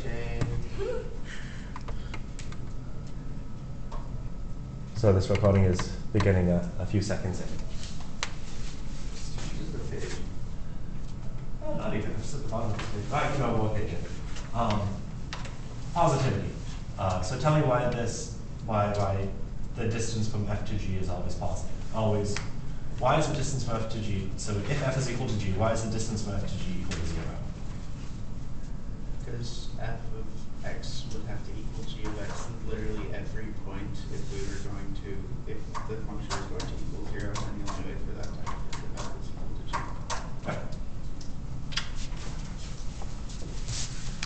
Shane. So this recording is beginning a few seconds in. Just a page. Oh, not even. It's at the bottom of the page. All right, no, what page? Positivity. So tell me why the distance from f to g is always positive. Always. Why is the distance from f to g? So if f is equal to g, why is the distance from f to g equal to 0? Because f of x would have to equal g of x at literally every point if we were going to, if the function was going to equal 0, then the only way for that to happen is if f is equal to g. Right.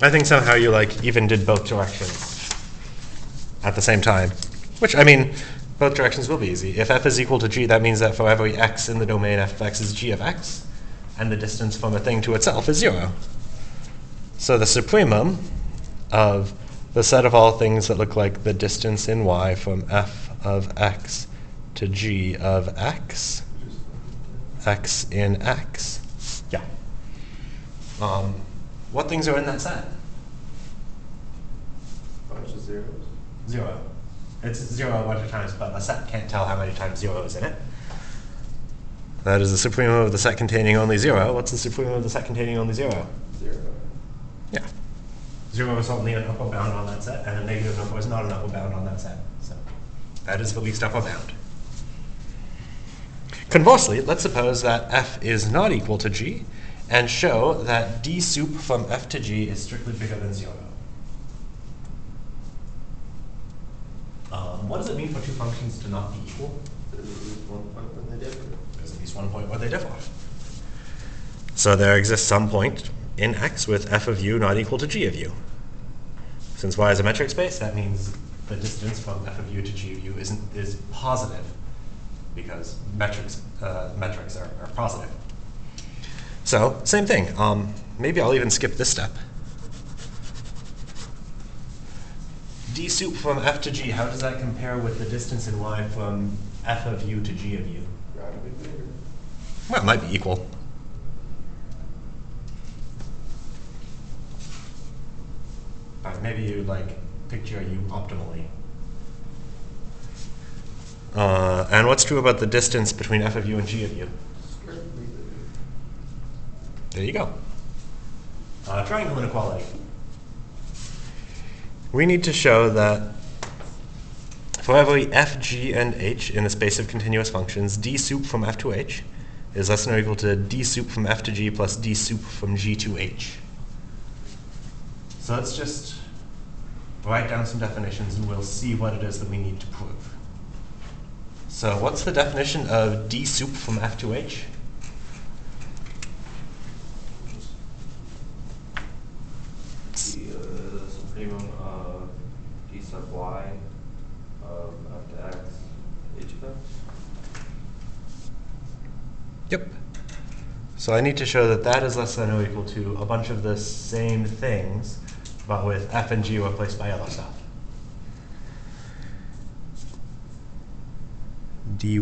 I think somehow you even did both directions at the same time. Which, I mean, both directions will be easy. If f is equal to g, that means that for every x in the domain f of x is g of x, and the distance from a thing to itself is 0. So the supremum of the set of all things that look like the distance in y from f of x to g of x, x in x. Yeah. What things are in that set? Bunch of zeros. 0. It's 0 a bunch of times, but a set can't tell how many times 0 is in it. That is the supremum of the set containing only 0. What's the supremum of the set containing only 0? 0. Yeah. 0 is only an upper bound on that set, and a negative number is not an upper bound on that set. So that is the least upper bound. Conversely, let's suppose that f is not equal to g, and show that d sup from f to g is strictly bigger than 0. What does it mean for two functions to not be equal? There's at least one point when they differ. There's at least one point where they differ. So there exists some point in x with f of u not equal to g of u. Since y is a metric space, that means the distance from f of u to g of u is positive, because metrics are positive. So same thing. Maybe I'll even skip this step. D sup from f to g, how does that compare with the distance in y from f of u to g of u? Radically bigger. Well, it might be equal. But maybe you picture u optimally. And what's true about the distance between f of u and g of u? Slightly bigger. There you go. Triangle inequality. We need to show that for every f, g, and h in the space of continuous functions, d sup from f to h is less than or equal to d sup from f to g plus d sup from g to h. So let's just write down some definitions and we'll see what it is that we need to prove. So what's the definition of d sup from f to h? The supremum of d sub y of f to x, h of x. Yep. So I need to show that that is less than or equal to a bunch of the same things, but with f and g replaced by other stuff. dy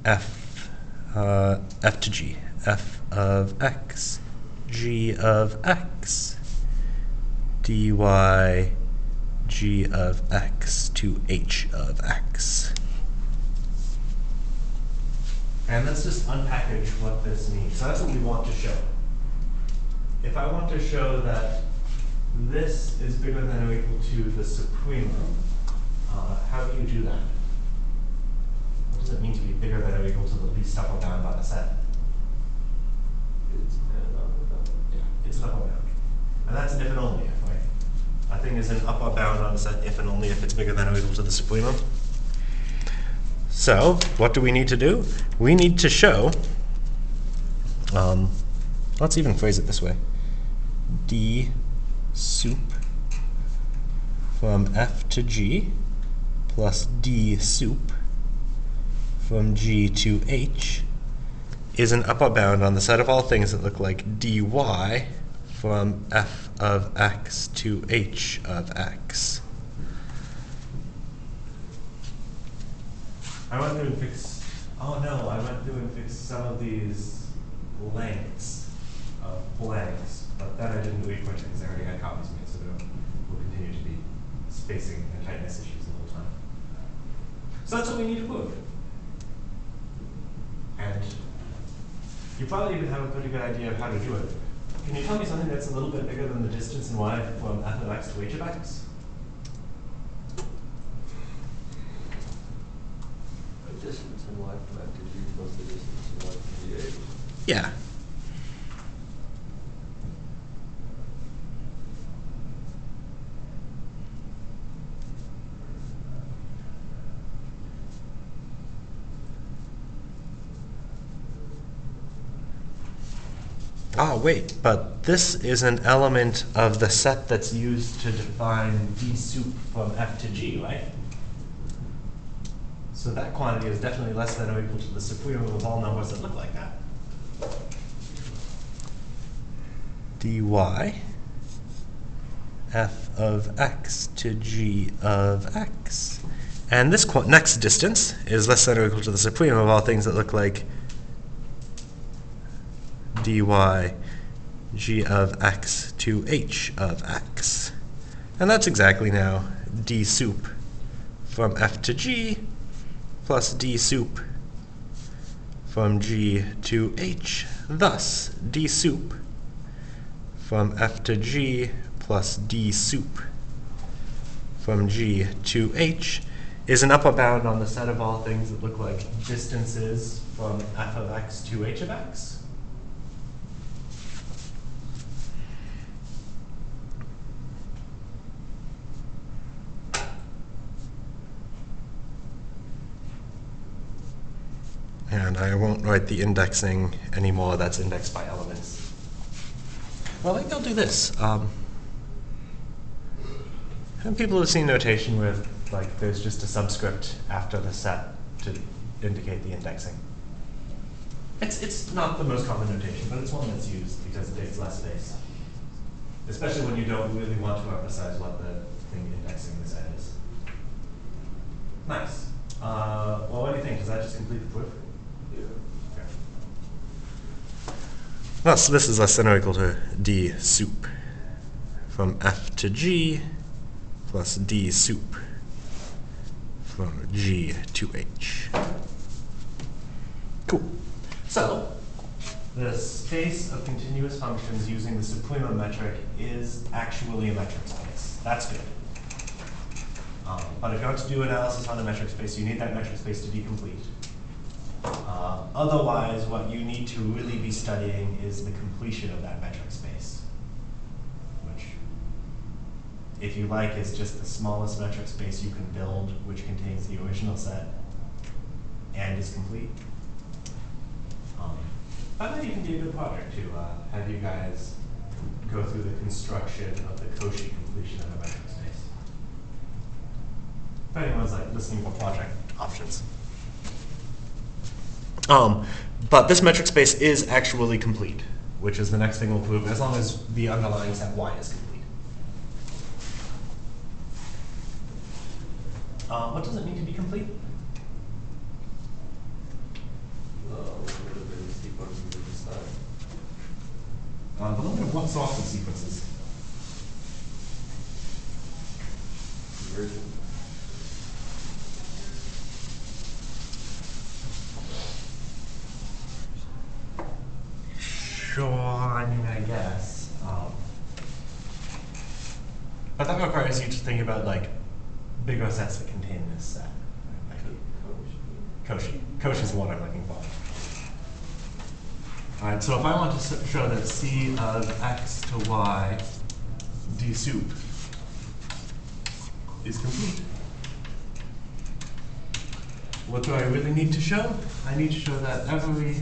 f to g, f of x, g of x, dy g of x to h of x. And let's just unpackage what this means. So that's what we want to show. If I want to show that this is bigger than or equal to the supremum, how do you do that? What does it mean to be bigger than or equal to the least upper bound on a set? It's an upper bound. Yeah, it's an upper bound. And that's an if and only if, right? A thing is an upper bound on a set if and only if it's bigger than or equal to the supremum. So, what do we need to do? We need to show, let's even phrase it this way. D sup from f to g plus d sup from g to h is an upper bound on the set of all things that look like dy from f of x to h of x. I went through and fixed, oh no, I went through and fixed some of these lengths of blanks But then I didn't do equation because I already had copies made, so there will continue to be spacing and tightness issues the whole time. So that's what we need to prove. And you probably even have a pretty good idea of how to do it. Can you tell me something that's a little bit bigger than the distance in y from f of x to h of x? The distance in y from f to g plus the distance in y from g to h. Yeah. Oh, wait, but this is an element of the set that's used to define d sup from f to g, right? So that quantity is definitely less than or equal to the supremum of all numbers that look like that. dy f of x to g of x. And this next distance is less than or equal to the supremum of all things that look like dy g of x to h of x. And that's exactly now d sup from f to g plus d sup from g to h. Thus, d sup from f to g plus d sup from g to h is an upper bound on the set of all things that look like distances from f of x to h of x. And I won't write the indexing anymore. That's indexed by elements. Well, maybe I'll do this. Have people have seen notation where like there's just a subscript after the set to indicate the indexing? It's not the most common notation, but it's one that's used because it takes less space. Especially when you don't really want to emphasize what the thing indexing the set is. Nice. Well, what do you think? Does that just complete the proof? Well, so this is less than or equal to d sup from f to g plus d sup from g to h. Cool. So, the space of continuous functions using the supremum metric is actually a metric space. That's good. But if you want to do analysis on a metric space, you need that metric space to be complete. Otherwise, what you need to really be studying is the completion of that metric space, which, if you like, is just the smallest metric space you can build, which contains the original set and is complete. That might even be a good project to have you guys go through the construction of the Cauchy completion of a metric space. If anyone's like listening for project options. But this metric space is actually complete, which is the next thing we'll prove, as long as the underlying set y is complete. What does it mean to be complete? The limit of what sorts of sequences? Conversion. Sure, I mean, I guess. But that requires you to think about like bigger sets that contain this set. Cauchy. Cauchy is what I'm looking for. All right, so if I want to show that C of x to y d sup is complete, what do I really need to show? I need to show that every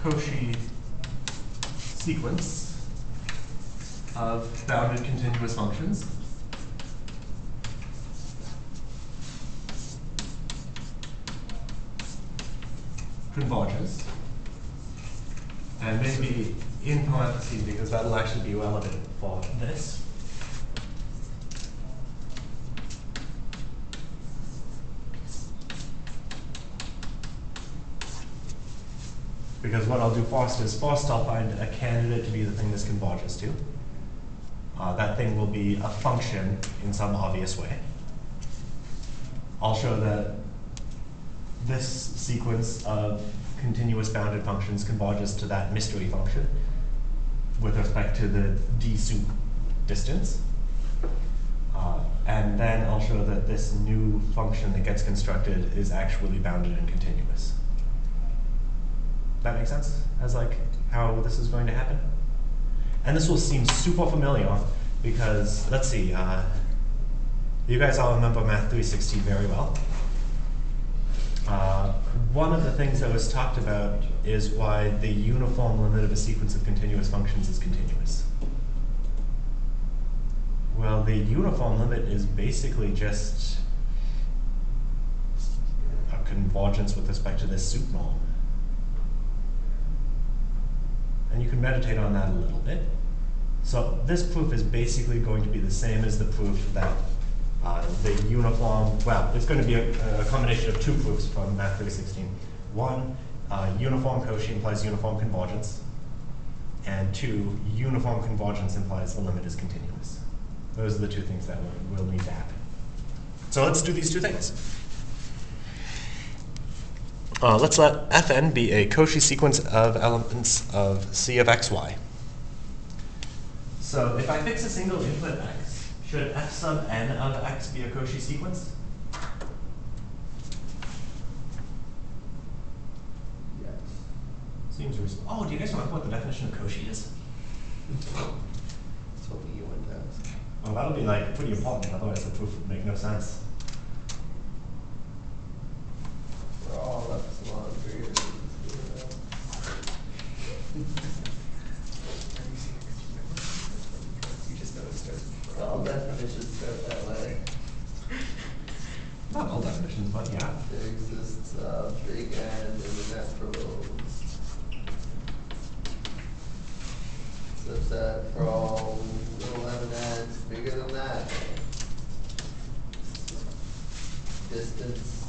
Cauchy sequence of bounded continuous functions converges, and maybe in parentheses because that'll actually be relevant for this. Because what I'll do first is I'll find a candidate to be the thing this converges to. That thing will be a function in some obvious way. I'll show that this sequence of continuous bounded functions converges to that mystery function with respect to the d sup distance. And then I'll show that this new function that gets constructed is actually bounded and continuous. That makes sense as like how this is going to happen? And this will seem super familiar because, let's see, you guys all remember Math317 very well. One of the things that was talked about is why the uniform limit of a sequence of continuous functions is continuous. Well, the uniform limit is basically just a convergence with respect to this sup norm. And you can meditate on that a little bit. So this proof is basically going to be the same as the proof that the uniform, well, it's going to be a combination of two proofs from Math317. One, uniform Cauchy implies uniform convergence. And two, uniform convergence implies the limit is continuous. Those are the two things that will need to happen. So let's do these two things. Let's let Fn be a Cauchy sequence of elements of C of xy. So if I fix a single input x, should f sub n of x be a Cauchy sequence? Yes. Seems reasonable. Oh, do you guys remember what the definition of Cauchy is? That's what you went to ask. Well, that'll be like pretty important, otherwise the proof would make no sense. For all epsilon greater than 0. You just noticed it. All definitions start that way. Not all definitions, but yeah. There exists a big N in the net proposed. Such that for all little m and n's bigger than that, distance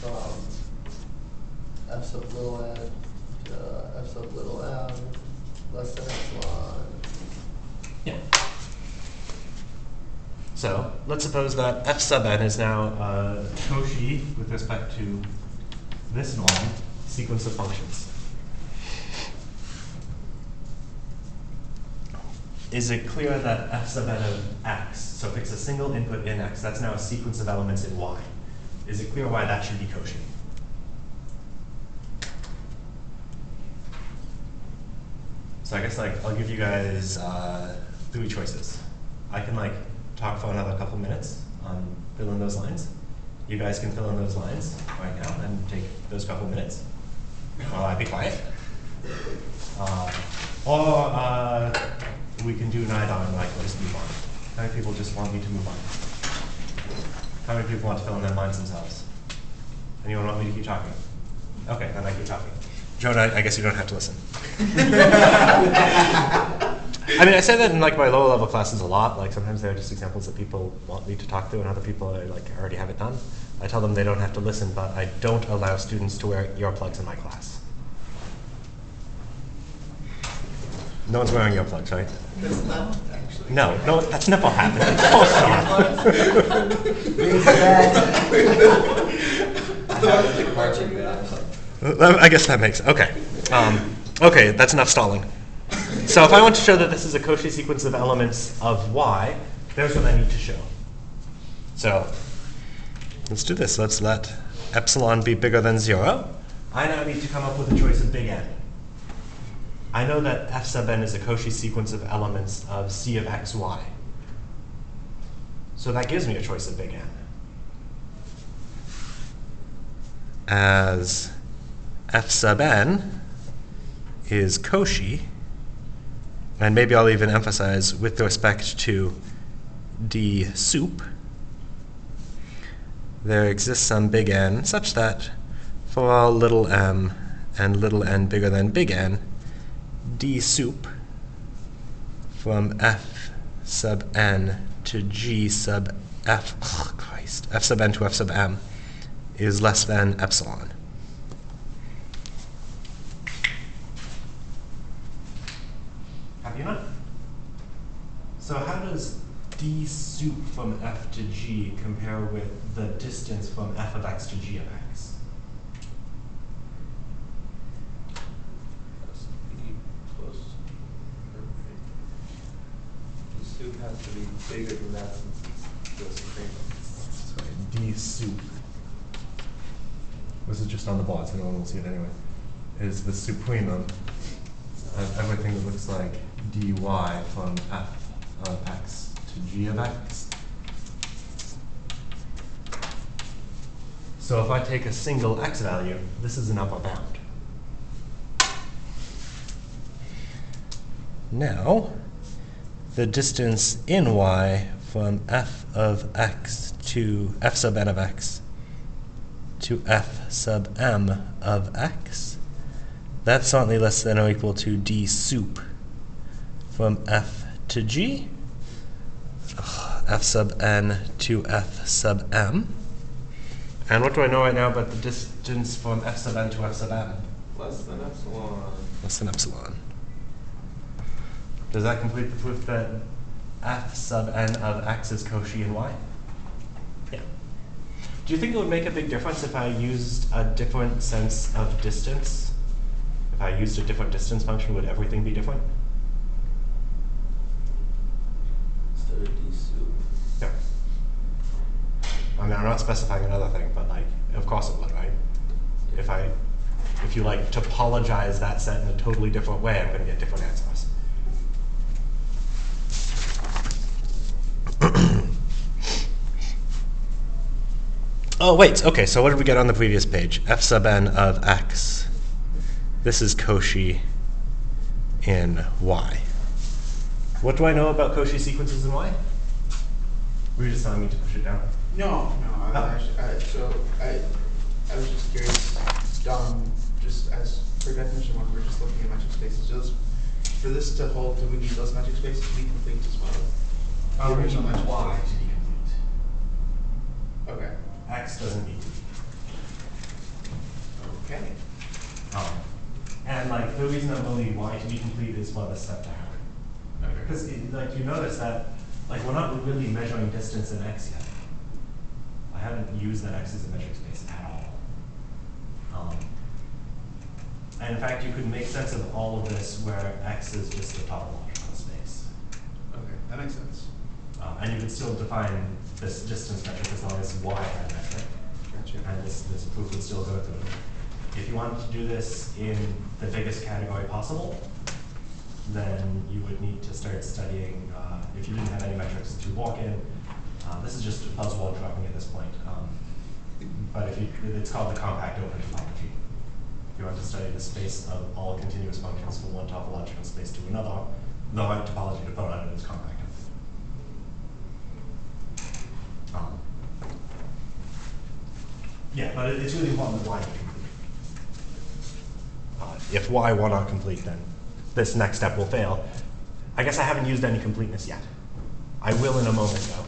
from f sub little n to f sub little m less than epsilon. Yeah. So let's suppose that f sub n is now Cauchy with respect to this norm sequence of functions. Is it clear that f sub n of x, so if it's a single input in x, that's now a sequence of elements in y. Is it clear why that should be Cauchy? So I guess like I'll give you guys three choices. I can like talk for another couple minutes on fill in those lines. You guys can fill in those lines right now and take those couple minutes while I be quiet. Or we can do neither and like just move on. How many people just want me to move on? How many people want to fill in their lines themselves? Anyone want me to keep talking? Okay, then I keep talking. Jonah, I guess you don't have to listen. I mean, I say that in like my lower level classes a lot. Like sometimes there are just examples that people want me to talk through, and other people are like already have it done. I tell them they don't have to listen, but I don't allow students to wear earplugs in my class. No one's wearing earplugs, right? That's not actually. No, that's never happened. I guess that makes okay. Okay, that's enough stalling. So if I want to show that this is a Cauchy sequence of elements of y, there's what I need to show. So let's do this. Let's let epsilon be bigger than 0. I now need to come up with a choice of big N. I know that f sub n is a Cauchy sequence of elements of C of x, y. So that gives me a choice of big N. As f sub n is Cauchy, and maybe I'll even emphasize with respect to d sup, there exists some big N such that for all little m and little n bigger than big N, d sup from f sub n to g sub f, f sub n to f sub m is less than epsilon. So how does d sup from f to g compare with the distance from f of x to g of x? Has to be close. The soup has to be bigger than that since it's the supreme. Sorry, d sup. This is just on the board, so no one will see it anyway. Is the supremum of everything that looks like dy from f of x to g of x. So if I take a single x value, this is an upper bound. Now, the distance in y from f of x to f sub n of x to f sub m of x, that's certainly less than or equal to d sup from f to g, f sub n to f sub m. And what do I know right now about the distance from f sub n to f sub m? Less than epsilon. Less than epsilon. Does that complete the proof that f sub n of x is Cauchy in y? Yeah. Do you think it would make a big difference if I used a different sense of distance? If I used a different distance function, would everything be different? Instead of d sup. Yeah. I mean, I'm not specifying another thing, but like, of course it would, right? If you like topologize that set in a totally different way, I'm going to get different answers. Oh, wait, okay, so what did we get on the previous page? F sub n of x. This is Cauchy in y. What do I know about Cauchy sequences in y? Were you just telling me to push it down? No, I was actually, I was just curious, just as for definition one, we're just looking at metric spaces. For this to hold, do we need those metric spaces to be complete as well? The original metric y space. to be complete. Okay. X doesn't need to be. Okay. And like the reason I'm only y to be complete is for this step to happen. Okay. Because like you notice that like we're not really measuring distance in x yet. I haven't used that x as a metric space at all. And in fact, you could make sense of all of this where x is just the topological space. Okay, that makes sense. And you could still define this distance metric as long as y had a metric. Gotcha. And this proof would still go through. If you wanted to do this in the biggest category possible, then you would need to start studying, if you didn't have any metrics to walk in, this is just a buzzword dropping at this point. But it's called the compact open topology. If you want to study the space of all continuous functions from one topological space to another, the right topology to put on it is compact open. Yeah, but it's really important that y be complete. If y were not complete, then this next step will fail. I guess I haven't used any completeness yet. I will in a moment, though.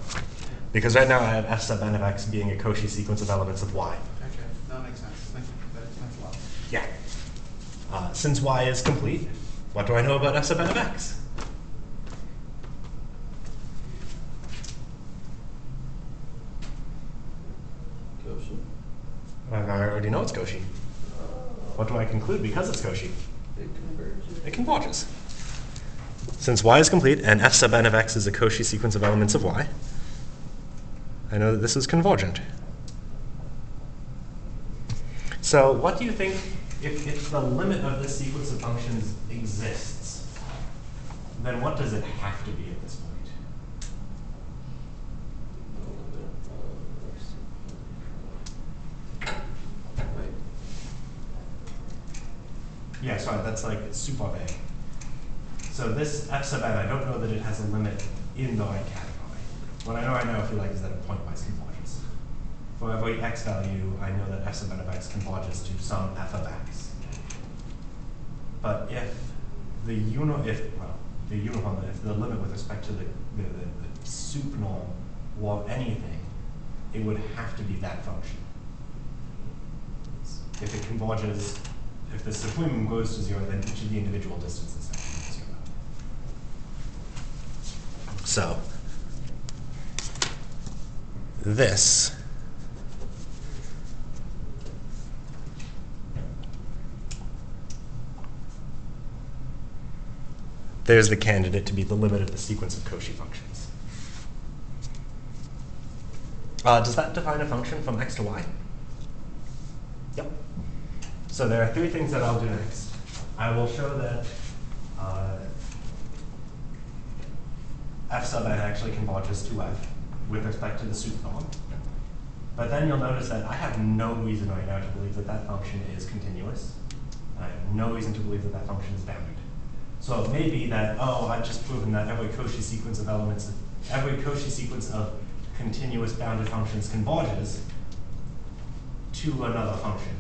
Because right now I have f sub n of x being a Cauchy sequence of elements of y. Okay, that makes sense. Thank you. That explains a lot. Yeah. Since y is complete, what do I know about f sub n of x? Cauchy. I already know it's Cauchy. What do I conclude because it's Cauchy? It converges. It converges. Since y is complete and f sub n of x is a Cauchy sequence of elements of y, I know that this is convergent. So what do you think, if the limit of this sequence of functions exists, then what does it have to be at this point? Yeah, sorry, that's like super vague. So this f sub n, I don't know that it has a limit in the right category. What I know, if you like, is that it pointwise converges. For every x value, I know that f sub n of x converges to some f of x. But if the limit with respect to the sup norm were anything, it would have to be that function. If it converges, if the supremum goes to 0, then each of the individual distances have to be 0. So this there's the candidate to be the limit of the sequence of Cauchy functions. Does that define a function from x to y? Yep. So there are three things that I'll do next. I will show that f sub n actually converges to f with respect to the sup norm. But then you'll notice that I have no reason right now to believe that that function is continuous. And I have no reason to believe that that function is bounded. So it may be that, oh, I've just proven that every Cauchy sequence of elements, every Cauchy sequence of continuous bounded functions converges to another function.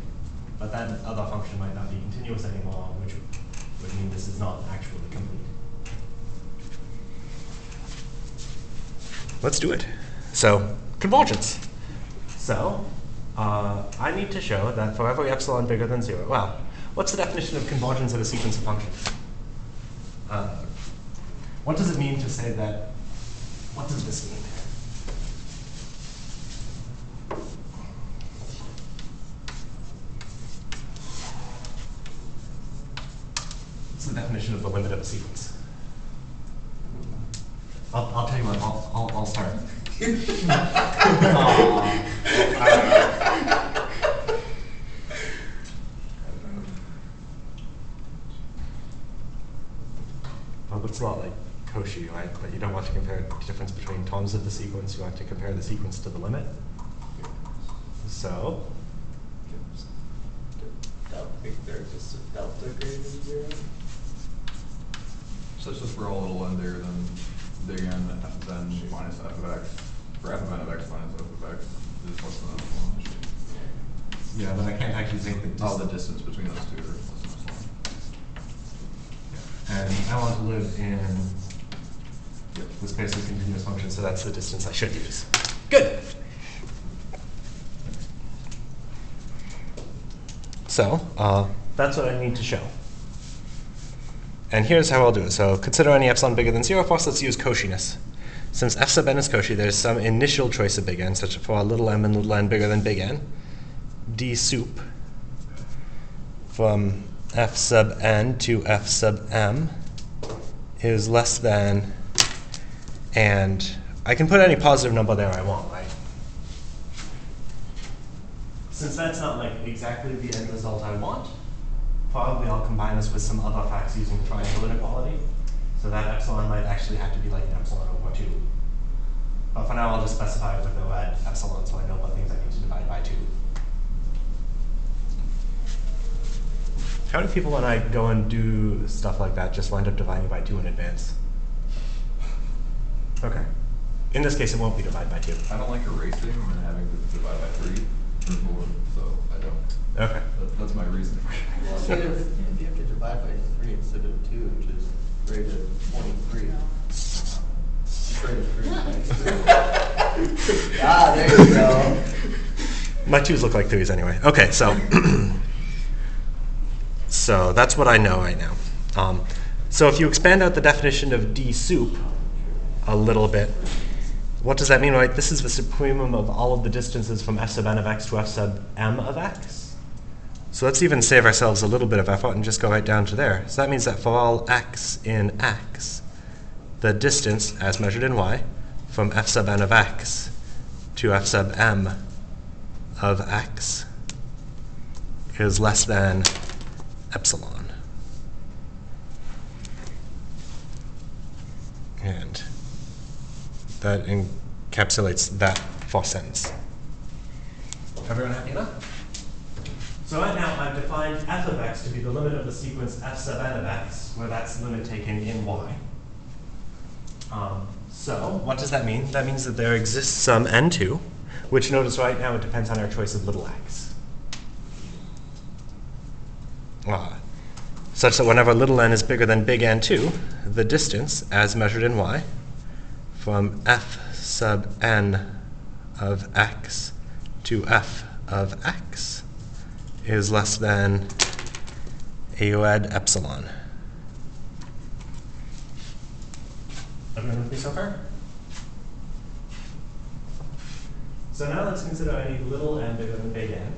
But that other function might not be continuous anymore, which would mean this is not actually complete. Let's do it. So, convergence. So, I need to show that for every epsilon bigger than 0, well, what's the definition of convergence of a sequence of functions? What does it mean to say that, what does this mean? What's the definition of the limit of a sequence? I'll tell you what, I'll start. Well, it's a lot like Cauchy, right? But you don't want to compare the difference between terms of the sequence. You want to compare the sequence to the limit. So, I think there's just a delta greater than 0. Such that for all little n bigger than big N, then minus f of x, for f of n of x minus f of x is less than epsilon. yeah, but I can't actually think that Oh, the distance between those two are less than epsilon. and I want to live in the space of continuous functions, so that's the distance I should use. Good. So that's what I need to show. And here's how I'll do it. So consider any epsilon bigger than 0. First, let's use Cauchiness. Since f sub n is Cauchy, there's some initial choice of big N, such as for little m and little n bigger than big N. D sup from f sub n to f sub m is less than, and I can put any positive number there I want, right? Since that's not like exactly the end result I want, probably I'll combine this with some other facts using the triangle inequality. So that epsilon might actually have to be like epsilon over 2. But for now, I'll just specify it with O at epsilon so I know what things I need to divide by 2. How do people, when I go and do stuff like that, just wind up dividing by 2 in advance? Okay. In this case, it won't be divided by 2. I don't like erasing and having to divide by 3 or 4, so I don't. Okay. That's my reason. Well, see, if you have to divide by 3 instead of 2, which is greater than 23. Ah, there you go. My 2's look like 3's anyway. Okay, so so that's what I know right now. So if you expand out the definition of D sup a little bit, what does that mean, right? This is the supremum of all of the distances from f sub n of x to f sub m of x. So let's even save ourselves a little bit of effort and just go right down to there. So that means that for all x in x, the distance, as measured in y, from f sub n of x to f sub m of x is less than epsilon. And that encapsulates that first sentence. Everyone happy enough? So right now I've defined f of x to be the limit of the sequence f sub n of x, where that's the limit taken in y. So what does that mean? That means that there exists some n2, which notice right now it depends on our choice of little x. Such that whenever little n is bigger than big N2, the distance, as measured in y, from f sub n of x to f of x is less than a rad epsilon. Everyone with me so far? So now let's consider any little n bigger than big N,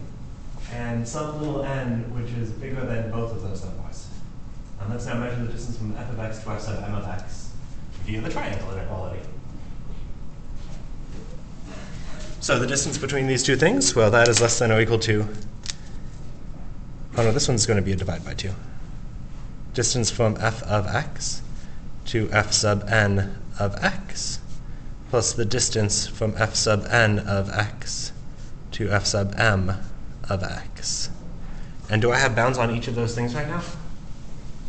and some little n which is bigger than both of those numbers. And let's now measure the distance from f of x to f sub m of x via the triangle inequality. So the distance between these two things, well, that is less than or equal to, oh no, this one's going to be a divide by 2. Distance from f of x to f sub n of x plus the distance from f sub n of x to f sub m of x. And do I have bounds on each of those things right now?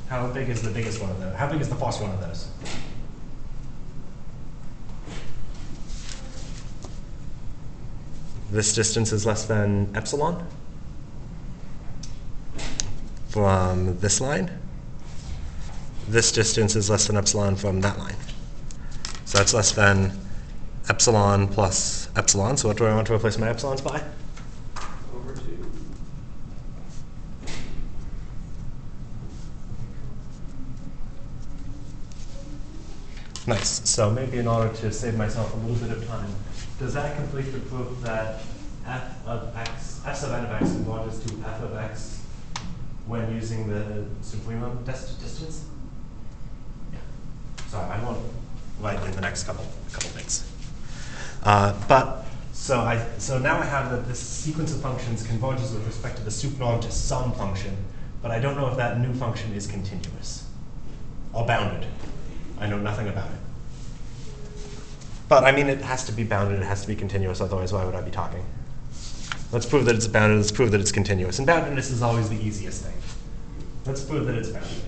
How big is the biggest one of those? How big is the first one of those? This distance is less than epsilon from this line. This distance is less than epsilon from that line. So that's less than epsilon plus epsilon. So what do I want to replace my epsilons by? Over 2. Nice. So maybe in order to save myself a little bit of time, does that complete the proof that f of x, f sub n of x converges to f of x when using the supremum distance? Yeah. Sorry, I won't write in the next couple things. So now I have that this sequence of functions converges with respect to the sup norm to some function, but I don't know if that new function is continuous or bounded. I know nothing about it. But I mean, it has to be bounded, it has to be continuous, otherwise why would I be talking? Let's prove that it's bounded, let's prove that it's continuous. And boundedness is always the easiest thing. Let's prove that it's bounded.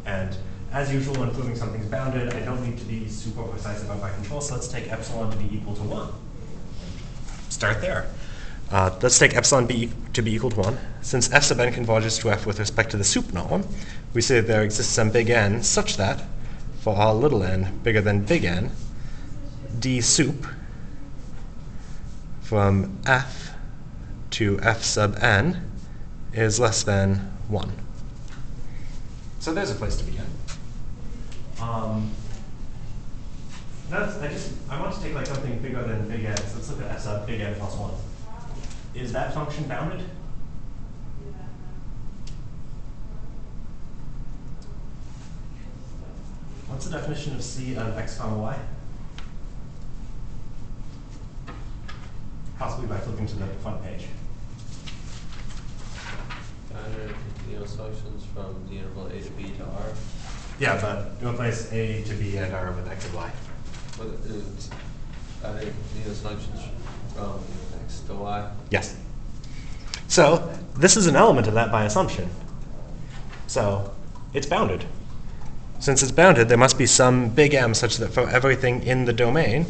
And as usual, when proving something's bounded, I don't need to be super precise about my control, so let's take epsilon to be equal to 1. Start there. Let's take epsilon to be equal to 1. Since f sub n converges to f with respect to the sup norm, we say that there exists some big N such that, for all little n bigger than big N, d sup from f to f sub n is less than 1. So there's a place to begin. I want to take like something bigger than big N, so let's look at f sub big N plus 1. Is that function bounded? What's the definition of C of x comma y? Possibly by flipping to the front page. Bounded continuous functions from the interval a to b to r. Yeah, but replace a to b and r with x and y. But it's bounded continuous functions from x to y. Yes. So this is an element of that by assumption. So it's bounded. Since it's bounded, there must be some big M such that for everything in the domain,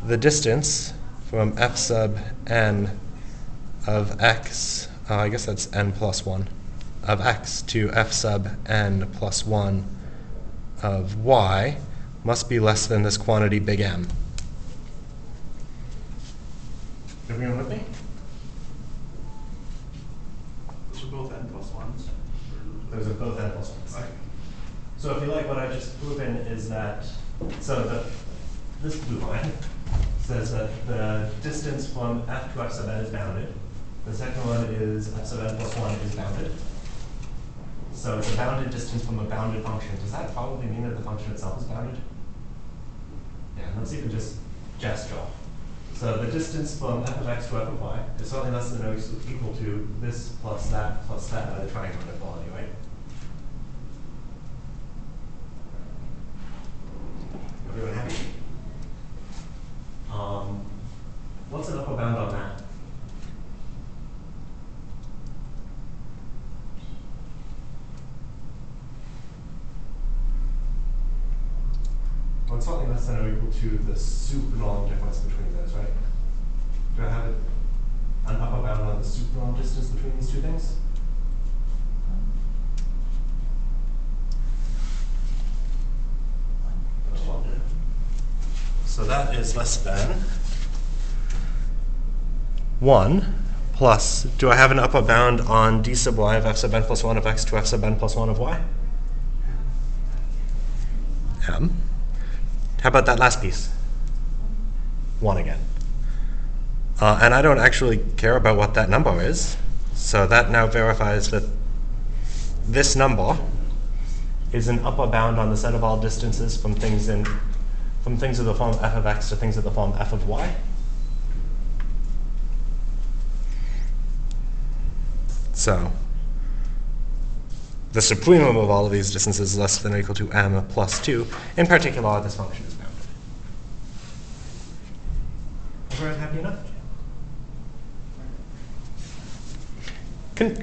the distance from f sub n of x, I guess that's n plus 1, of x to f sub n plus 1 of y must be less than this quantity big M. Everyone with me? Those are both n plus 1s. Those are both n plus 1s. Okay. So if you like, what I just proven is that, so this blue line says that the distance from f to f sub n is bounded. The second one is f sub n plus 1 is bounded. So it's a bounded distance from a bounded function. Does that probably mean that the function itself is bounded? Yeah, let's even just gesture. So the distance from f of x to f of y is certainly less than or equal to this plus that by the triangle inequality, right? Everyone happy? What's an upper bound on that? Well, it's something less than or equal to the sup norm difference between those, right? Do I have an upper bound on the sup norm distance between these two things? So that is less than 1 plus, do I have an upper bound on d sub y of f sub n plus 1 of x to f sub n plus 1 of y? M. How about that last piece? 1 again. And I don't actually care about what that number is, so that now verifies that this number is an upper bound on the set of all distances from things of the form f of x to things of the form f of y. So the supremum of all of these distances is less than or equal to m plus 2. In particular, this function is bounded. Everyone happy enough?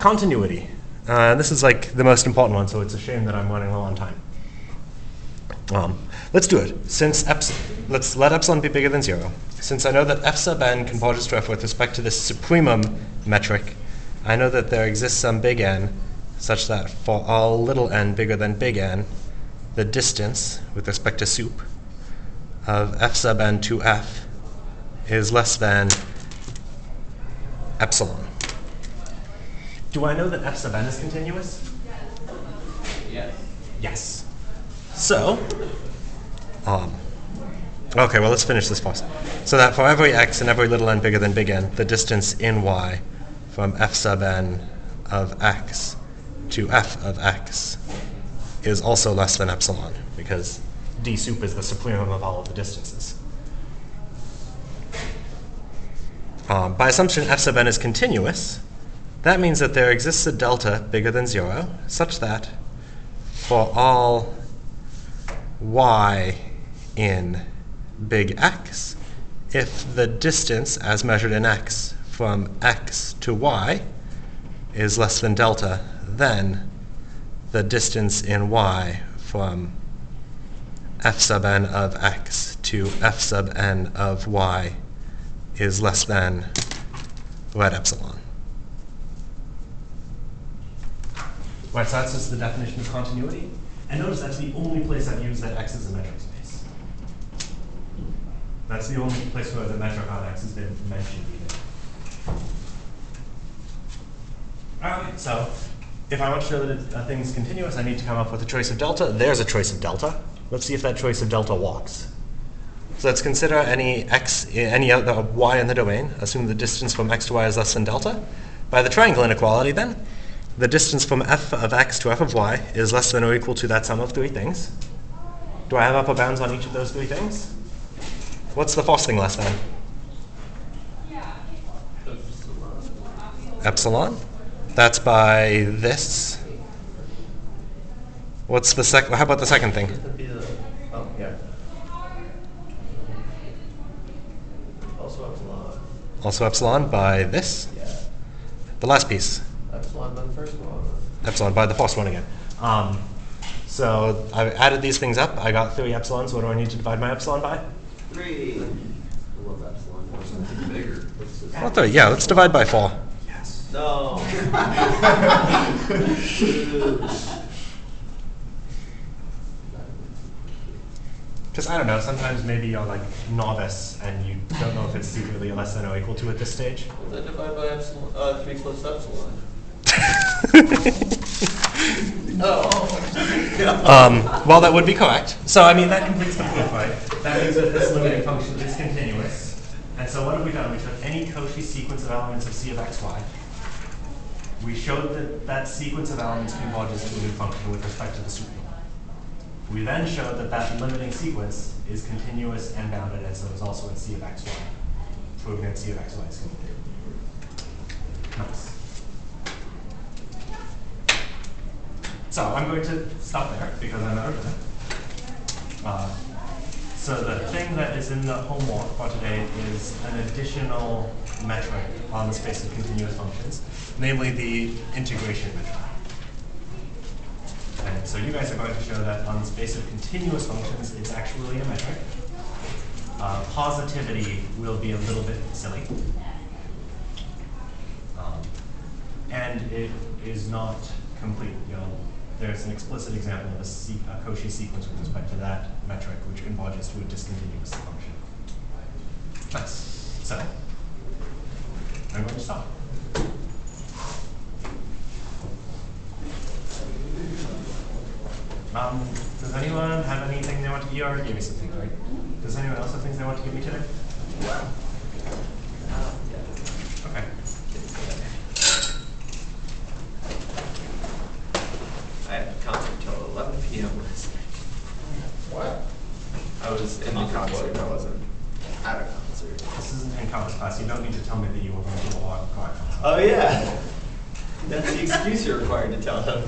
Continuity. This is like the most important one, so it's a shame that I'm running low on time. Let's do it. Let's let epsilon be bigger than 0. Since I know that f sub n converges to f with respect to this supremum metric, I know that there exists some big N such that for all little n bigger than big N, the distance with respect to sup of f sub n to f is less than epsilon. Do I know that f sub n is continuous? Yes. Yes. So, okay, well, let's finish this first. So that for every x and every little n bigger than big N, the distance in y from f sub n of x to f of x is also less than epsilon, because d sup is the supremum of all of the distances. By assumption f sub n is continuous, that means that there exists a delta bigger than 0, such that for all y in big X, if the distance as measured in x from x to y is less than delta, then the distance in y from f sub n of x to f sub n of y is less than let epsilon. Right, so that's just the definition of continuity. And notice that's the only place I've used that x is a metric space. That's the only place where the metric on x has been mentioned even. Alright, so if I want to show that a thing's continuous, I need to come up with a choice of delta. There's a choice of delta. Let's see if that choice of delta walks. So let's consider any other y in the domain. Assume the distance from x to y is less than delta. By the triangle inequality, then, the distance from f of x to f of y is less than or equal to that sum of 3 things. Do I have upper bounds on each of those 3 things? What's the first thing less than? Epsilon. That's by this. What's the second? How about the second thing? That'd be the, oh, yeah. Also epsilon. Also epsilon by this. Yeah. The last piece. Epsilon by the first one. Epsilon by the first one again. So I added these things up. I got 3 epsilons. What do I need to divide my epsilon by? 3. I love epsilon. Or something bigger. Well, 3. Yeah, let's divide by 4. Yes. No. Because I don't know, sometimes maybe you're like novice and you don't know if it's secretly less than or equal to at this stage. Well, then divide by epsilon, 3 plus epsilon. Well, that would be correct. So, I mean, that completes the proof, right? That means that this limiting function is continuous. And so what have we done? We took any Cauchy sequence of elements of C of x, y. We showed that that sequence of elements converges to a new function with respect to the supremum. We then showed that that limiting sequence is continuous and bounded, and so is also in C of x, y. Proving that C of x, y is continuous. Nice. So I'm going to stop there because I'm out of time. So the thing that is in the homework for today is an additional metric on the space of continuous functions, namely the integration metric. And so you guys are going to show that on the space of continuous functions, it's actually a metric. Positivity will be a little bit silly. And it is not complete. There's an explicit example of a Cauchy sequence with respect to that metric, which converges to a discontinuous function. Nice. So, I'm going to stop. Does anyone have anything they want to? You already gave me something, right? Does anyone else have things they want to give me today? Okay. I had a concert till 11 p.m. last night. What? I was in the concert, I wasn't at a concert. This isn't in college class. You don't need to tell me that you were going to a walk. Oh yeah, that's the excuse you're required to tell them.